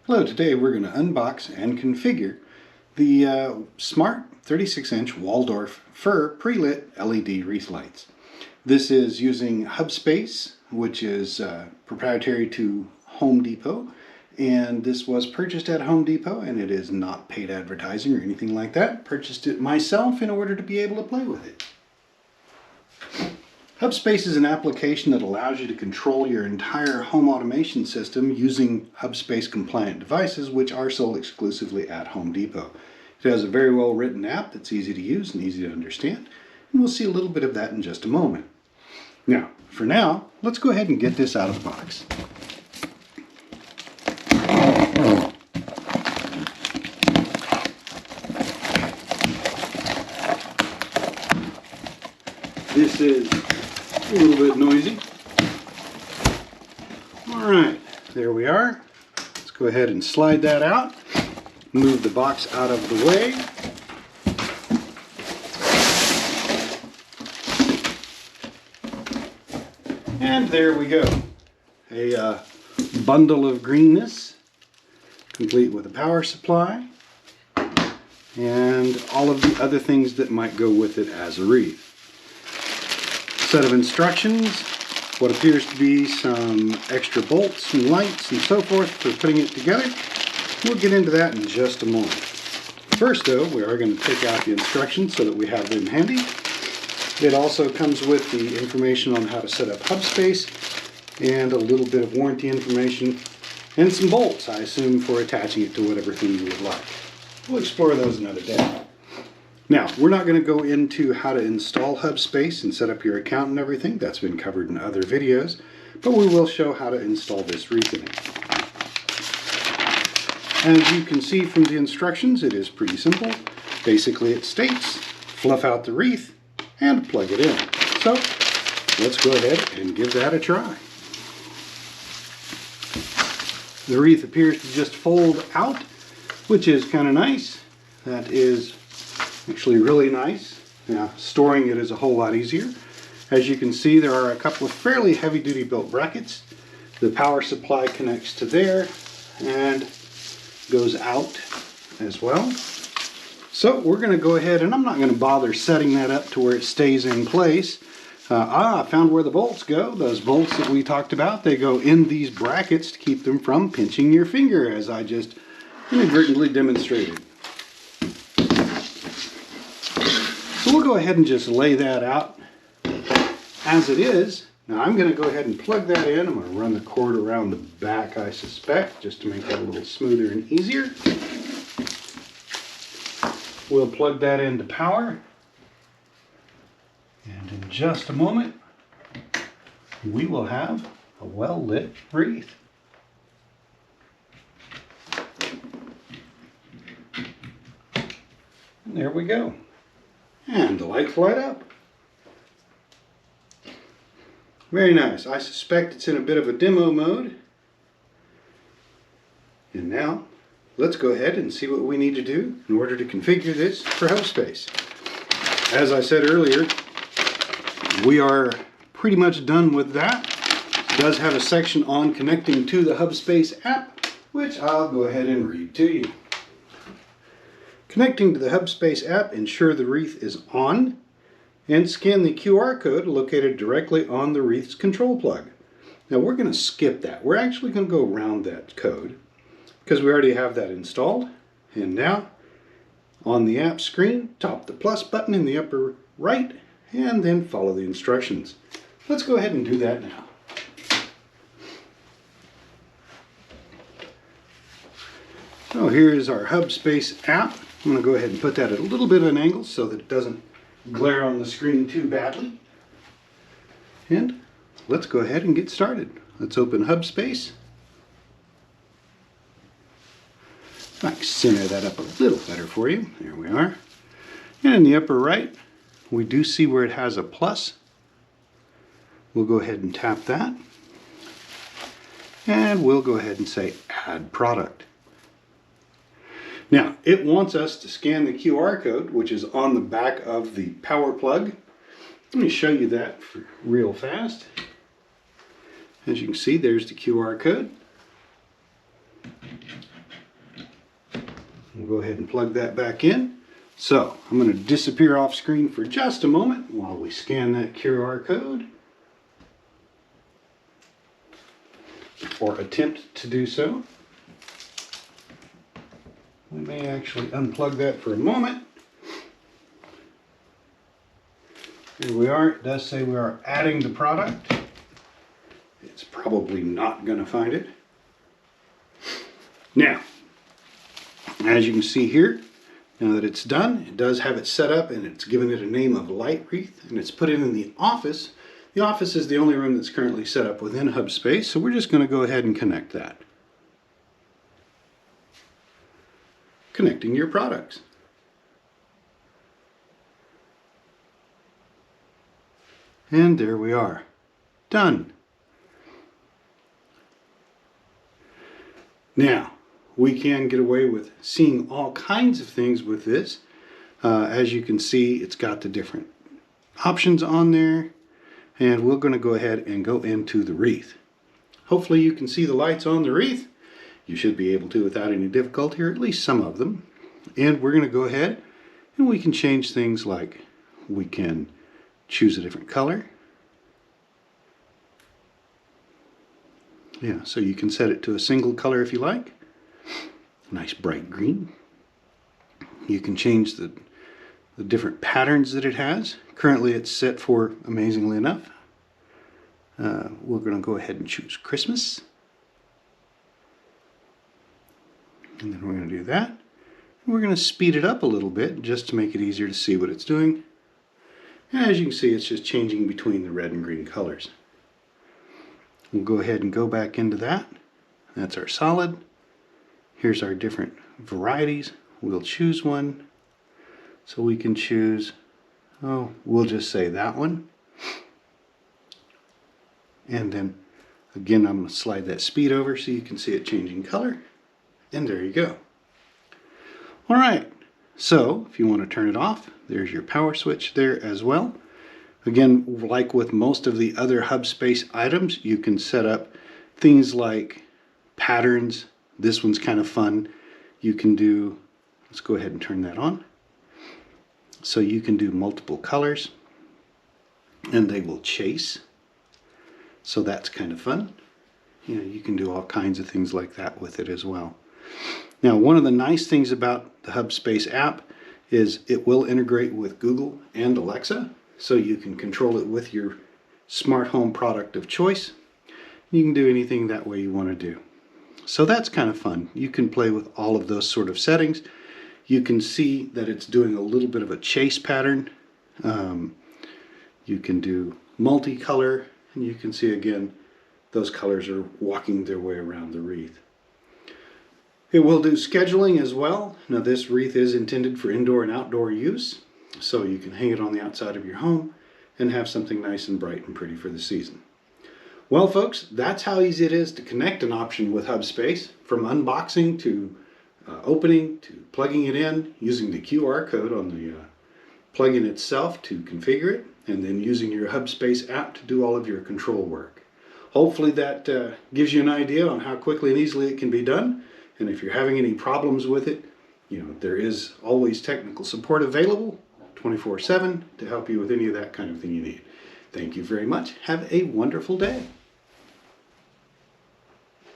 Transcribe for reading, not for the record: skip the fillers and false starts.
Hello, today we're going to unbox and configure the smart 36-inch Waldforf fur pre-lit LED wreath lights. This is using Hubspace, which is proprietary to Home Depot, and this was purchased at Home Depot, and it is not paid advertising or anything like that. Purchased it myself in order to be able to play with it. Hubspace is an application that allows you to control your entire home automation system using Hubspace compliant devices, which are sold exclusively at Home Depot. It has a very well written app that's easy to use and easy to understand, and we'll see a little bit of that in just a moment. Now, for now, let's go ahead and get this out of the box. This is a little bit noisy. Alright, there we are. Let's go ahead and slide that out. Move the box out of the way. And there we go. A bundle of greenness, complete with a power supply, and all of the other things that might go with it as a wreath. Set of instructions, what appears to be some extra bolts and lights and so forth for putting it together. We'll get into that in just a moment. First though, we are going to take out the instructions so that we have them handy. It also comes with the information on how to set up Hubspace and a little bit of warranty information and some bolts, I assume, for attaching it to whatever thing you would like. We'll explore those another day. Now, we're not going to go into how to install Hubspace and set up your account and everything. That's been covered in other videos, but we will show how to install this wreath in it. As you can see from the instructions, it is pretty simple. Basically, it states, fluff out the wreath and plug it in. So, let's go ahead and give that a try. The wreath appears to just fold out, which is kind of nice. That is actually really nice. Now, storing it is a whole lot easier. As you can see, there are a couple of fairly heavy-duty built brackets. The power supply connects to there and goes out as well. So we're going to go ahead, and I'm not going to bother setting that up to where it stays in place. I found where the bolts go. Those bolts that we talked about, they go in these brackets to keep them from pinching your finger, as I just inadvertently demonstrated. So we'll go ahead and just lay that out as it is. Now I'm going to go ahead and plug that in. I'm going to run the cord around the back, I suspect, just to make that a little smoother and easier. We'll plug that into power. And in just a moment, we will have a well-lit wreath. And there we go. And the lights light up. Very nice. I suspect it's in a bit of a demo mode. And now, let's go ahead and see what we need to do in order to configure this for Hubspace. As I said earlier, we are pretty much done with that. It does have a section on connecting to the Hubspace app, which I'll go ahead and read to you. Connecting to the Hubspace app, ensure the wreath is on, and scan the QR code located directly on the wreath's control plug. Now we're going to skip that. We're actually going to go around that code because we already have that installed. And now, on the app screen, tap the plus button in the upper right, and then follow the instructions. Let's go ahead and do that now. So here's our Hubspace app. I'm going to go ahead and put that at a little bit of an angle so that it doesn't glare on the screen too badly. And let's go ahead and get started. Let's open Hubspace. I can center that up a little better for you. There we are. And in the upper right, we do see where it has a plus. We'll go ahead and tap that. And we'll go ahead and say Add Product. Now, it wants us to scan the QR code, which is on the back of the power plug. Let me show you that real fast. As you can see, there's the QR code. We'll go ahead and plug that back in. So I'm going to disappear off screen for just a moment while we scan that QR code, or attempt to do so. We may actually unplug that for a moment. Here we are. It does say we are adding the product. It's probably not going to find it. Now, as you can see here, now that it's done, it does have it set up and it's given it a name of Light Wreath, and it's put it in the office. The office is the only room that's currently set up within HubSpace, so we're just going to go ahead and connect that. Connecting your products. And there we are. Done. Now, we can get away with seeing all kinds of things with this. As you can see, it's got the different options on there. And we're going to go ahead and go into the wreath. Hopefully you can see the lights on the wreath. You should be able to without any difficulty, or at least some of them. And we're going to go ahead and we can change things like we can choose a different color. Yeah, so you can set it to a single color if you like. Nice bright green. You can change the different patterns that it has. Currently it's set for, amazingly enough, we're going to go ahead and choose Christmas. And then we're going to do that. And we're going to speed it up a little bit just to make it easier to see what it's doing. And as you can see, it's just changing between the red and green colors. We'll go ahead and go back into that. That's our solid. Here's our different varieties. We'll choose one. So we can choose, we'll just say that one. And then again, I'm going to slide that speed over so you can see it changing color. And there you go. All right, so if you want to turn it off, there's your power switch there as well. Again, like with most of the other HubSpace items, you can set up things like patterns. This one's kind of fun. You can do, let's go ahead and turn that on. So you can do multiple colors and they will chase. So that's kind of fun. You know, you can do all kinds of things like that with it as well. Now, one of the nice things about the HubSpace app is it will integrate with Google and Alexa, so you can control it with your smart home product of choice. You can do anything that way you want to do. So that's kind of fun. You can play with all of those sort of settings. You can see that it's doing a little bit of a chase pattern. You can do multicolor, and you can see again those colors are walking their way around the wreath. It will do scheduling as well. Now this wreath is intended for indoor and outdoor use, so you can hang it on the outside of your home and have something nice and bright and pretty for the season. Well folks, that's how easy it is to connect an option with HubSpace, from unboxing to opening to plugging it in, using the QR code on the plugin itself to configure it, and then using your HubSpace app to do all of your control work. Hopefully that gives you an idea on how quickly and easily it can be done. And if you're having any problems with it, there is always technical support available 24/7 to help you with any of that kind of thing you need. Thank you very much. Have a wonderful day.